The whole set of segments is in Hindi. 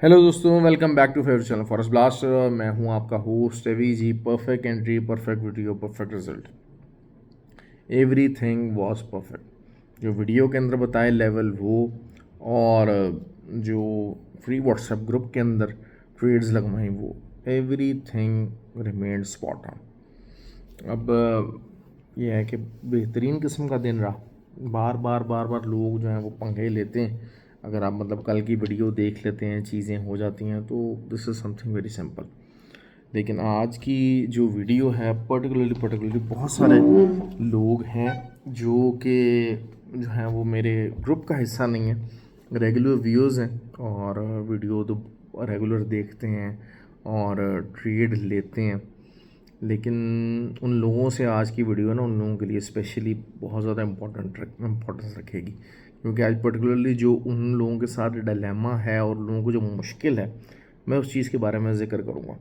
हेलो दोस्तों, welcome back to favourite channel forest blast. मैं हूं आपका host Avi ji. Perfect entry, perfect video, perfect result, everything was perfect. जो वीडियो के अंदर बताए लेवल वो, और जो फ्री व्हाट्सएप ग्रुप के अंदर ट्रेड्स लगवाई वो, एवरीथिंग रिमेन्ड स्पॉट ऑन। अब ये है कि बेहतरीन किस्म का दिन रहा। बार बार बार बार लोग जो हैं वो पंगे लेते हैं। अगर आप मतलब कल की वीडियो देख लेते हैं, चीज़ें हो जाती हैं, तो this is something very simple. लेकिन आज की जो वीडियो है, पर्टिकुलरली बहुत सारे लोग हैं जो कि जो हैं वो मेरे ग्रुप का हिस्सा नहीं है, रेगुलर व्यूअर्स हैं और वीडियो तो रेगुलर देखते हैं और ट्रेड लेते हैं। लेकिन उन लोगों से आज की वीडियो ना उन लोगों के लिए स्पेशली बहुत ज़्यादा इम्पोर्टेंस रखेगी, क्योंकि आज पर्टिकुलरली जो उन लोगों के साथ डिलेमा है और लोगों को जो मुश्किल है, मैं उस चीज़ के बारे में ज़िक्र करूँगा।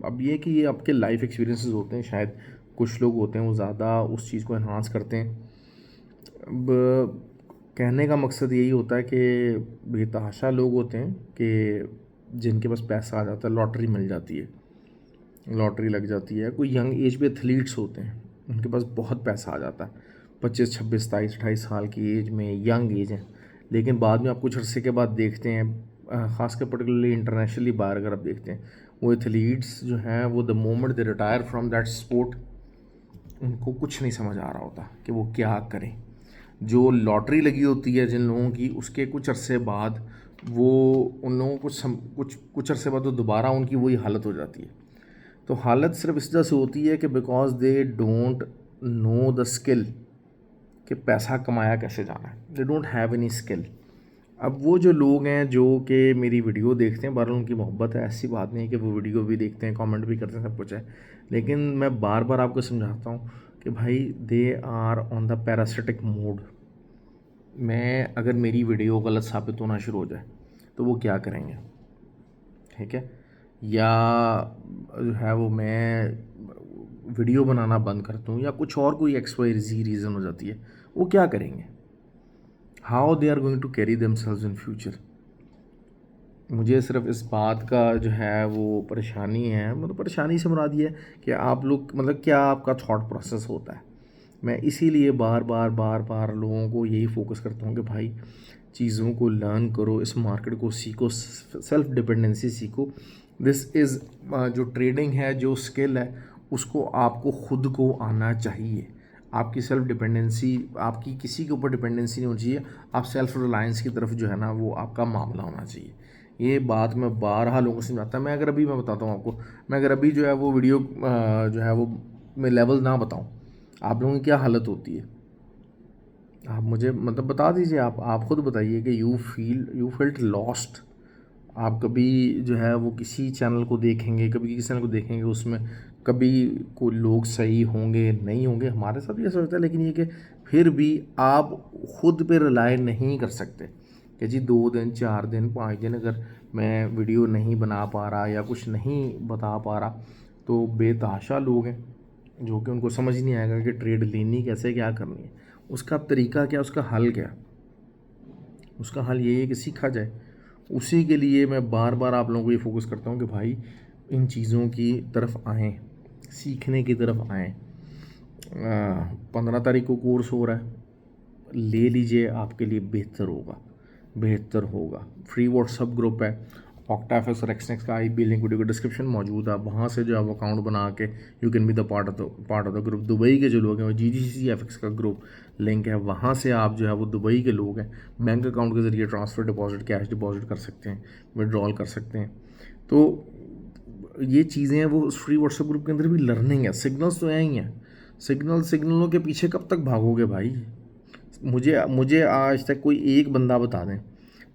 अब ये कि ये आपके लाइफ एक्सपीरियंसेस होते हैं, शायद कुछ लोग होते हैं वो ज़्यादा उस चीज़ को एनहांस करते हैं। अब कहने का मकसद यही होता है कि बेतहाशा लोग होते हैं कि जिनके पास पैसा आ जाता है, लॉटरी मिल जाती है, लॉटरी लग जाती है। कोई यंग एज पे एथलीट्स होते हैं, उनके पास बहुत पैसा आ जाता है, 25 26 27 28 साल की एज में, यंग एज है। लेकिन बाद में आप कुछ अरसे के बाद देखते हैं, ख़ासकर पर्टिकुलरली इंटरनेशनली बाहर अगर आप देखते हैं, वो एथलीट्स जो हैं वो the moment they retire from that sport, उनको कुछ नहीं समझ आ रहा होता कि वो क्या करें। जो लॉटरी लगी होती है जिन लोगों की, उसके कुछ अरसे बाद वो उन लोगों को कुछ अरसे बाद तो दोबारा उनकी वही हालत हो जाती है। तो हालत सिर्फ इस वजह से होती है कि because they don't know the skill, कि पैसा कमाया कैसे जाना है। They don't have any skill. अब वो जो लोग हैं जो कि मेरी वीडियो देखते हैं, बहरहाल उनकी मोहब्बत है, ऐसी बात नहीं है कि वो वीडियो भी देखते हैं, कमेंट भी करते हैं, सब कुछ है। लेकिन मैं बार बार आपको समझाता हूँ कि भाई they are on the parasitic mode. मैं अगर मेरी वीडियो गलत साबित होना शुरू हो जाए तो वो क्या करेंगे, ठीक है? या जो है वो मैं वीडियो बनाना बंद कर दूँ, या कुछ और कोई एक्स वाई जी रीज़न हो जाती है, वो क्या करेंगे? How they are going to carry themselves in future? मुझे सिर्फ इस बात का जो है वो परेशानी है, मतलब परेशानी से मुराद ये है कि आप लोग मतलब क्या आपका थॉट प्रोसेस होता है। मैं इसीलिए बार बार बार बार लोगों को यही फोकस करता हूँ कि भाई चीज़ों को लर्न करो, इस मार्केट को सीखो, सेल्फ डिपेंडेंसी सीखो। दिस इज़ जो ट्रेडिंग है, जो स्किल है, उसको आपको खुद को आना चाहिए। आपकी सेल्फ डिपेंडेंसी, आपकी किसी के ऊपर डिपेंडेंसी नहीं होनी चाहिए। आप सेल्फ रिलायंस की तरफ जो है ना वो आपका मामला होना चाहिए। ये बात मैं बारहा लोगों को समझाता। मैं बताता हूँ आपको, मैं अगर अभी जो है वो वीडियो जो है वो मैं लेवल ना बताऊँ, आप लोगों की क्या हालत होती है? आप मुझे मतलब बता दीजिए, आप खुद बताइए कि यू फील्ट लॉस्ट। आप कभी जो है वो किसी चैनल को देखेंगे, कभी किसी चैनल को देखेंगे, उसमें कभी कोई लोग सही होंगे नहीं होंगे, हमारे साथ भी ऐसा होता है। लेकिन ये कि फिर भी आप खुद पे रिलाय नहीं कर सकते कि जी 2 दिन 4 दिन 5 दिन अगर मैं वीडियो नहीं बना पा रहा या कुछ नहीं बता पा रहा, तो बेतहाशा लोग हैं जो कि उनको समझ नहीं आएगा कि ट्रेड लेनी कैसे, क्या करनी है, उसका तरीका क्या, उसका हल क्या। उसका हल ये है कि सीखा जाए। उसी के लिए मैं बार बार आप लोगों को ये फोकस करता हूँ कि भाई इन चीज़ों की तरफ आएँ, सीखने की तरफ आएँ। 15 तारीख को कोर्स हो रहा है, ले लीजिए, आपके लिए बेहतर होगा, बेहतर होगा। फ्री व्हाट्सअप ग्रुप है, ऑक्टाफेक्स और एक्सनेक्स का आई लिंक वीडियो को डिस्क्रिप्शन मौजूद है। वहाँ से जो है वो अकाउंट बना के you can be the part of the group. Dubai के जो लोग हैं वो GGCFX का ग्रुप लिंक है, वहाँ से आप जो है वो दुबई के लोग हैं बैंक अकाउंट के ज़रिए ट्रांसफ़र, डिपॉजिट, कैश डिपॉजिट कर सकते हैं, विड्रॉल कर सकते हैं। तो ये चीज़ें हैं वो फ्री व्हाट्सएप ग्रुप के अंदर भी लर्निंग है। सिग्नल्स तो हैं ही हैं। सिग्नलों के पीछे कब तक भागोगे भाई? मुझे मुझे आज तक कोई एक बंदा बता दें,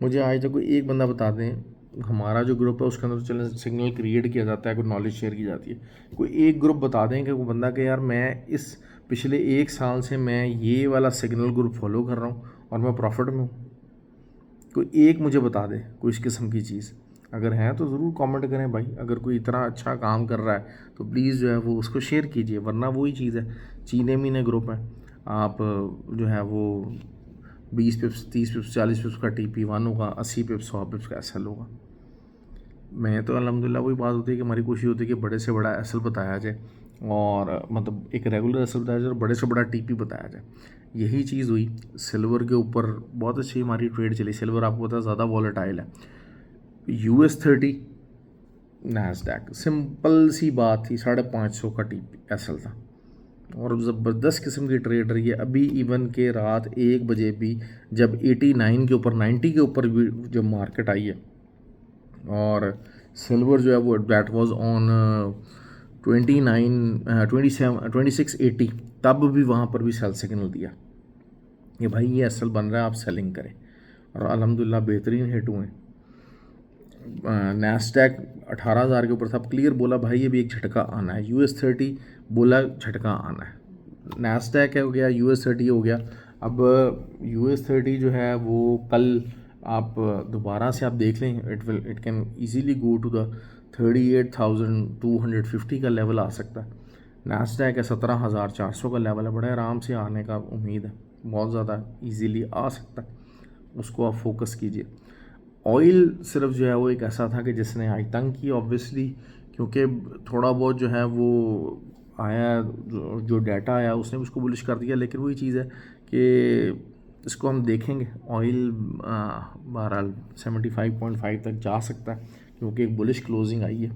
मुझे आज तक कोई एक बंदा बता दें, हमारा जो ग्रुप है उसके अंदर तो चलें सिग्नल क्रिएट किया जाता है, कोई नॉलेज शेयर की जाती है। कोई एक ग्रुप बता दें कि वो बंदा कि यार मैं इस पिछले 1 साल से मैं ये वाला सिग्नल ग्रुप फॉलो कर रहा हूँ और मैं प्रॉफिट में हूँ। कोई एक मुझे बता दे कोई इस किस्म की चीज़। अगर है तो ज़रूर कमेंट करें भाई। अगर कोई इतना अच्छा काम कर रहा है तो प्लीज़ जो है वो उसको शेयर कीजिए, वरना वही चीज़ है, चीने मीने ग्रुप है। आप जो है वो 20 पिप्स 30 पिप्स 40 पिप्स का TP1 होगा, 80 पिप्स 100 पिप्स का SL होगा। मैं तो अल्हम्दुलिल्लाह वही बात होती है कि हमारी कोशिश होती है कि बड़े से बड़ा SL बताया जाए और मतलब एक रेगुलर SL बताया जाए और बड़े से बड़ा TP बताया जाए। यही चीज़ हुई सिल्वर के ऊपर, बहुत अच्छी हमारी ट्रेड चली। सिल्वर आपको पता है ज़्यादा वॉलेटाइल है। US30 नैस्डैक, सिंपल सी बात थी, 550 का SL था और ज़बरदस्त किस्म की ट्रेड रही है। अभी इवन के रात 1 बजे भी जब 89 के ऊपर 90 के ऊपर भी जब मार्केट आई है और सिल्वर जो है वो दैट वाज ऑन 2680, तब भी वहाँ पर भी सेल सिग्नल दिया कि भाई ये SL बन रहा है, आप सेलिंग करें और अल्हम्दुलिल्लाह बेहतरीन हिट हुए। नैस्डैक 18,000 के ऊपर था, अब क्लियर बोला भाई ये भी एक झटका आना है। US30 बोला झटका आना है। नैस्डैक हो गया, US30 हो गया। अब US30 जो है वो कल आप दोबारा से आप देख लें, it can easily go to the 38,250 का लेवल आ सकता है। नैस्डैक है 17,400 का लेवल है, बड़े आराम से आने का उम्मीद है, बहुत ज़्यादा इजीली आ सकता है, उसको आप फोकस कीजिए। ऑयल सिर्फ जो है वो एक ऐसा था कि जिसने आई तंग की ऑब्वियसली, क्योंकि थोड़ा बहुत जो है वो आया, जो डाटा आया उसने उसको बुलिश कर दिया। लेकिन वही चीज़ है कि इसको हम देखेंगे, ऑयल बहरहाल 75.5 तक जा सकता है क्योंकि एक बुलिश क्लोजिंग आई है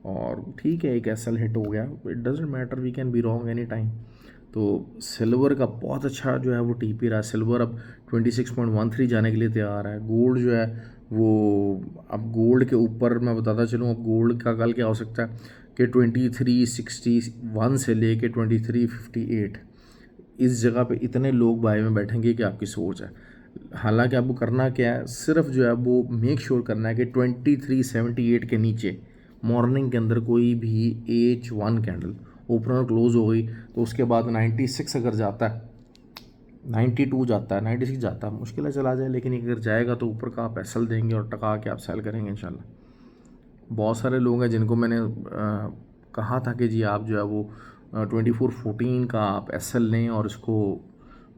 और ठीक है, एक SL हिट हो गया, it doesn't matter, we can be wrong any time. तो सिल्वर का बहुत अच्छा जो है वो TP रहा है। सिल्वर अब 26.13 जाने के लिए तैयार है। गोल्ड जो है वो, अब गोल्ड के ऊपर मैं बताता चलूँ, अब गोल्ड का कल क्या हो सकता है कि 2361 से लेके 2358 इस जगह पे इतने लोग बाय में बैठेंगे कि आपकी सोच है। हालांकि आपको करना क्या है, सिर्फ जो है वो मेक श्योर करना है कि 2378 के नीचे मॉर्निंग के अंदर कोई भी H1 कैंडल ओपन और क्लोज हो गई तो उसके बाद 96 अगर जाता है, 92 जाता है, 96 जाता है, मुश्किल है चला जाए, लेकिन अगर जाएगा तो ऊपर का आप SL देंगे और टका के आप सेल करेंगे इंशाल्लाह। बहुत सारे लोग हैं जिनको मैंने कहा था कि जी आप जो है वो 2414 का आप SL लें और इसको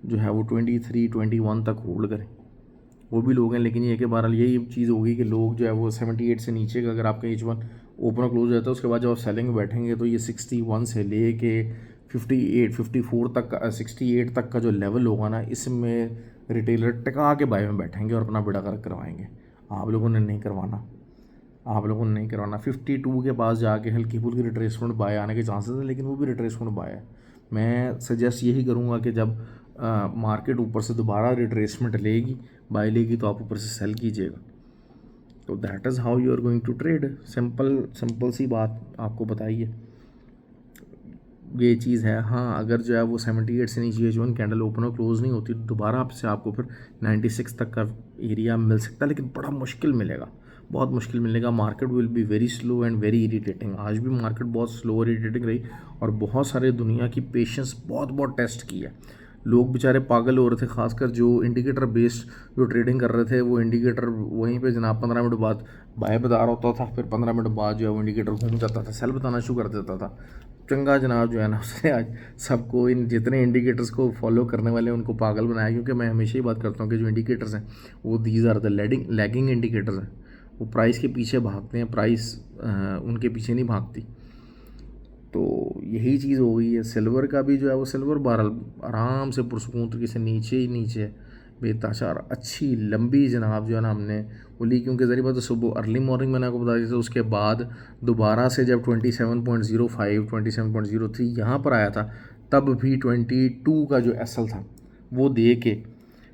जो है वो 2321 तक होल्ड करें, वो भी लोग हैं। लेकिन ये कि बहरहाल यही चीज़ होगी कि लोग जो है वो 78 से नीचे का अगर आपका H1 ओपन और क्लोज हो जाता है उसके बाद जब आप सेलिंग में बैठेंगे तो ये 61 से ले के 54 तक का, 68 तक का जो लेवल होगा ना, इसमें रिटेलर टिका के बाय में बैठेंगे और अपना बेड़ा गर्क करवाएंगे। आप लोगों ने नहीं करवाना, आप लोगों ने नहीं करवाना। 52 के पास जाके हल्की फुल्की रिट्रेसमेंट बाय आने के चांसेस हैं, लेकिन वो भी रिट्रेसमेंट बाय है। मैं सजेस्ट यही करूँगा कि जब मार्केट ऊपर से दोबारा रिट्रेसमेंट लेगी, बाय लेगी, तो आप ऊपर से सेल कीजिएगा। तो that is how you are going to trade. Simple सी बात आपको बताइए, ये चीज़ है। हाँ, अगर जो है वो 78 से नीचे H1 कैंडल ओपन और क्लोज नहीं होती तो दोबारा आपसे आपको फिर 96 तक का एरिया मिल सकता है, लेकिन बड़ा मुश्किल मिलेगा, बहुत मुश्किल मिलेगा। Market will be very slow and very irritating. आज भी मार्केट बहुत स्लो और इरीटेटिंग रही और बहुत सारे दुनिया की पेशेंस बहुत टेस्ट की है। लोग बेचारे पागल हो रहे थे, खासकर जो इंडिकेटर बेस्ड जो ट्रेडिंग कर रहे थे, वो इंडिकेटर वहीं पे जनाब 15 मिनट बाद बाय बता रहा होता था, फिर 15 मिनट बाद जो है वो इंडिकेटर घूम जाता था, सेल बताना शुरू कर देता था। चंगा जनाब जो है ना, उसने आज सबको, इन जितने इंडिकेटर्स को फॉलो करने वाले हैं उनको पागल बनाया। क्योंकि मैं हमेशा ही बात करता हूँ कि जो इंडिकेटर्स हैं वो these are the lagging indicators हैं, वो प्राइस के पीछे भागते हैं, प्राइस उनके पीछे नहीं भागती। तो यही चीज़ हो गई है। सिल्वर का भी जो है वो, सिल्वर बहरहाल आराम से पुरसकून तरीके से नीचे ही नीचे बेताचार अच्छी लंबी जनाब जो है ना हमने वो ली, क्योंकि ज़रिए बात तो सुबह अर्ली मॉर्निंग मैंने आपको बता दिया था। उसके बाद दोबारा से जब 27.05 27.03 यहाँ पर आया था, तब भी 22 का जो SL था वो दे के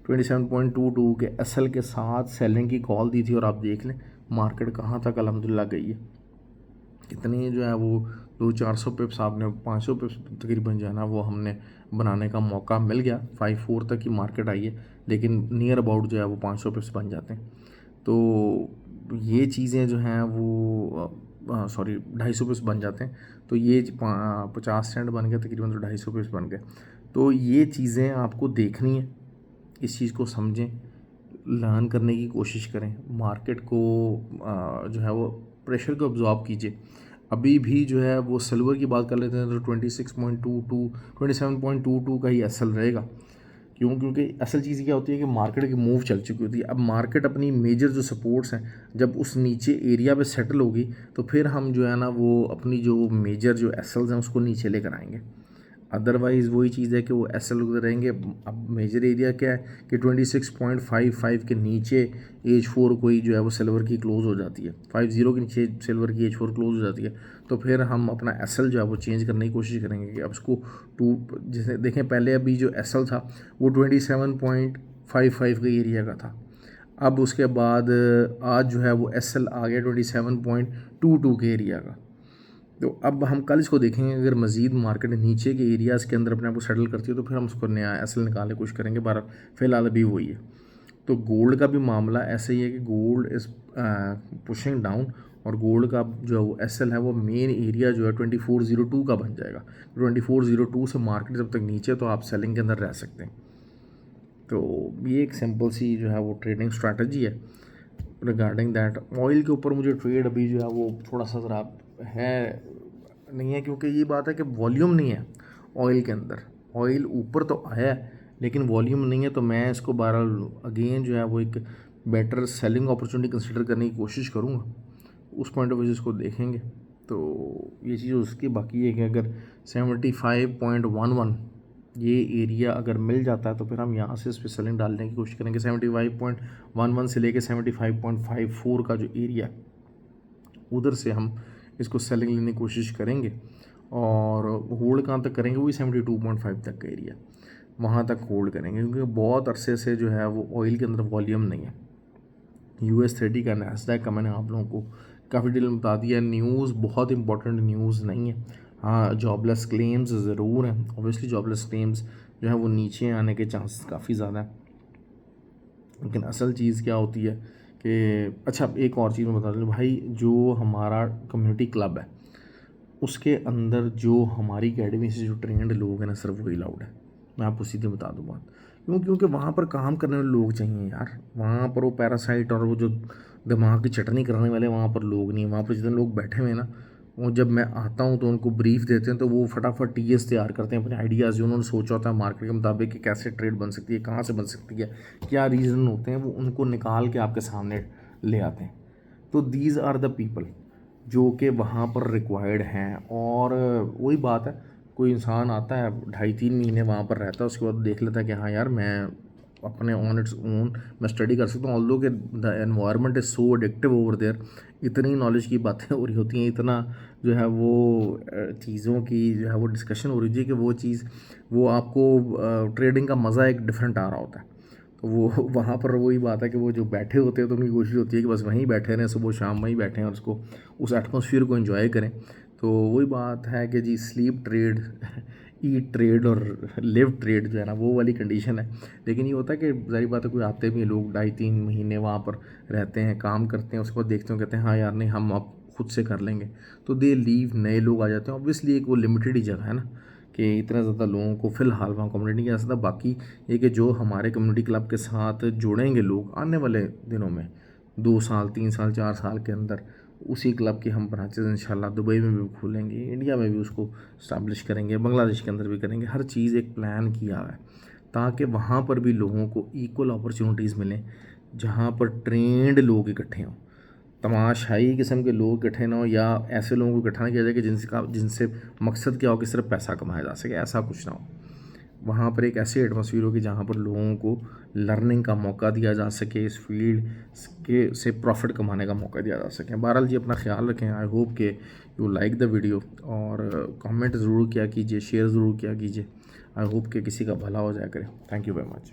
27.22 के SL के साथ सेलिंग की कॉल दी थी। और आप देख लें मार्केट कहाँ तक अल्हम्दुलिल्लाह गई है, कितनी जो है वो 200-400 पिप्स, आपने 500 पिप्स तकरीबन जो है ना वो हमने बनाने का मौका मिल गया। 54 तक की मार्केट आई है, लेकिन नियर अबाउट जो है वो 500 पिप्स बन जाते हैं। तो ये चीज़ें जो हैं वो सॉरी 250 पिप्स बन जाते हैं। तो ये 50 सेंट बन गए तकरीबन, तो 250 पिप्स बन गए। तो ये चीज़ें आपको देखनी है, इस चीज़ को समझें, लर्न करने की कोशिश करें, मार्केट को जो है वो प्रेशर को अब्जॉर्ब कीजिए। अभी भी जो है वो सिल्वर की बात कर लेते हैं तो 27.22 का ही SL रहेगा, क्योंकि असल चीज़ क्या होती है कि मार्केट की मूव चल चुकी होती है। अब मार्केट अपनी मेजर जो सपोर्ट्स हैं जब उस नीचे एरिया पे सेटल होगी तो फिर हम जो है ना वो अपनी जो मेजर जो एसएल्स हैं उसको नीचे लेकर आएंगे। अदरवाइज़ वही चीज़ है कि वो एसएल रहेंगे। अब मेजर एरिया क्या है कि 26.55 के नीचे एज 4 कोई जो है वो सिल्वर की क्लोज़ हो जाती है, 50 के नीचे सिल्वर की एज 4 क्लोज़ हो जाती है। तो फिर हम अपना एसएल जो है वो चेंज करने की कोशिश करेंगे कि अब इसको टू, जैसे देखें पहले अभी जो एसएल था वो 27.55 के एरिया का था। अब उसके बाद आज जो है वो एसएल आ गया 27.22 के एरिया का। तो अब हम कल इसको देखेंगे, अगर मज़ीद मार्केट नीचे के एरियाज़ के अंदर अपने आप को सेटल करती है तो फिर हम उसको नया एसएल निकालने की कोशिश करेंगे। बार फिलहाल अभी वही है। तो गोल्ड का भी मामला ऐसे ही है कि गोल्ड इज़ पुशिंग डाउन, और गोल्ड का जो है वो एसएल है वो मेन एरिया जो है 2402 का बन जाएगा। 2402 से मार्केट जब तक नीचे तो आप सेलिंग के अंदर रह सकते हैं। तो ये एक सिंपल सी जो है वो ट्रेडिंग स्ट्रैटेजी है रिगार्डिंग दैट। ऑयल के ऊपर मुझे ट्रेड अभी जो है वो थोड़ा सा ज़रा है नहीं है, क्योंकि ये बात है कि वॉल्यूम नहीं है ऑयल के अंदर। ऑयल ऊपर तो आया है लेकिन वॉल्यूम नहीं है, तो मैं इसको बहरहाल अगेन जो है वो एक बेटर सेलिंग अपॉर्चुनिटी कंसिडर करने की कोशिश करूँगा। उस पॉइंट ऑफ व्यू से इसको देखेंगे तो ये चीज़ उसकी। बाकी है कि अगर 75.11 ये एरिया अगर मिल जाता है तो फिर हम यहाँ से इस पर सेलिंग डालने की कोशिश करेंगे। 75.11 से लेके 75.54 का जो एरिया उधर से हम इसको सेलिंग लेने की कोशिश करेंगे। और होल्ड कहाँ तक करेंगे, वही 72.5 तक का एरिया, वहाँ तक होल्ड करेंगे, क्योंकि बहुत अरसे से जो है वो ऑयल के अंदर वॉल्यूम नहीं है। US30 का नैस्डैक का मैंने आप लोगों को काफ़ी डिटेल में बता दिया। न्यूज़ बहुत इंपॉर्टेंट न्यूज़ नहीं है। हाँ, जॉबलेस क्लेम्स ज़रूर हैं। ऑब्वियसली जॉबलेस क्लेम्स जो है वो नीचे आने के चांसेस काफ़ी ज़्यादा हैं, लेकिन असल चीज़ क्या होती है कि अच्छा एक और चीज़ मैं बता दूँ भाई, जो हमारा कम्युनिटी क्लब है उसके अंदर जो हमारी अकेडमी से जो ट्रेंड लोग हैं ना सिर्फ वही अलाउड है। मैं आपको सीधे बता दूँ बात, क्योंकि वहाँ पर काम करने वाले लोग चाहिए यार। वहाँ पर वो पैरासाइट और वो जो दिमाग की चटनी कराने वाले वहाँ पर लोग नहीं है। वहाँ पर जितने लोग बैठे हुए हैं ना, वो जब मैं आता हूँ तो उनको ब्रीफ देते हैं तो वो फटाफट टीएस तैयार करते हैं अपने आइडियाज़ जो उन्होंने सोचा होता है मार्केट के मुताबिक कि कैसे ट्रेड बन सकती है, कहाँ से बन सकती है, क्या रीज़न होते हैं, वो उनको निकाल के आपके सामने ले आते हैं। तो दीज आर द पीपल जो कि वहाँ पर रिक्वायर्ड हैं। और वही बात है, कोई इंसान आता है 2.5-3 महीने वहाँ पर रहता है, उसके बाद देख लेता है कि हाँ यार मैं अपने ऑन इट्स ओन मैं स्टडी कर सकता हूँ। ऑल्दो कि the environment is so addictive over there, इतनी नॉलेज की बातें हो रही होती हैं, इतना जो है वो चीज़ों की जो है वो डिस्कशन हो रही है कि वो चीज़ वो आपको ट्रेडिंग का मज़ा एक डिफरेंट आ रहा होता है। तो वो वहाँ पर वही बात है कि वो जो बैठे होते हैं तो उनकी कोशिश होती है कि बस वहीं बैठे रहें, सुबह शाम वहीं बैठें और उसको उस एटमॉस्फेयर को एंजॉय करें। तो वही बात है कि जी स्लीप ट्रेड ईट ट्रेड और लिव ट्रेड जो है ना वो वाली कंडीशन है। लेकिन ये होता है कि ज़ाहिर बात है कोई आते भी हैं लोग 2.5-3 महीने वहाँ पर रहते हैं, काम करते हैं, उसके बाद देखते हैं कहते हैं हाँ यार नहीं हम अब खुद से कर लेंगे, तो दे लीव, नए लोग आ जाते हैं। ऑब्वियसली एक वो लिमिटेड ही जगह है ना कि इतना ज़्यादा लोगों को फ़िलहाल वहाँ कम्युनिटी नहीं आ सकता। बाकी ये कि जो हमारे कम्युनिटी क्लब के साथ जुड़ेंगे लोग आने वाले दिनों में 2 साल 3 साल 4 साल के अंदर, उसी क्लब की हम ब्रांचेस इंशाल्लाह दुबई में भी खोलेंगे, इंडिया में भी उसको इस्टेब्लिश करेंगे, बांग्लादेश के अंदर भी करेंगे। हर चीज़ एक प्लान किया हुआ है ताकि वहाँ पर भी लोगों को इक्वल अपॉर्चुनिटीज़ मिलें, जहाँ पर ट्रेंड लोग इकट्ठे हों, तमाशाई किस्म के लोग इकट्ठे ना हो, या ऐसे लोगों को इकट्ठा नहीं किया जाए कि जिनसे मकसद क्या हो कि सिर्फ पैसा कमाया जा सके, ऐसा कुछ ना हो। वहाँ पर एक ऐसी एटमॉस्फेयर हो कि जहाँ पर लोगों को लर्निंग का मौका दिया जा सके, इस फील्ड के से प्रॉफिट कमाने का मौका दिया जा सके। बहरहाल जी अपना ख्याल रखें। आई होप कि यू लाइक द वीडियो, और कमेंट ज़रूर किया कीजिए, शेयर ज़रूर किया कीजिए। आई होप कि किसी का भला हो जाया करे। Thank you very much.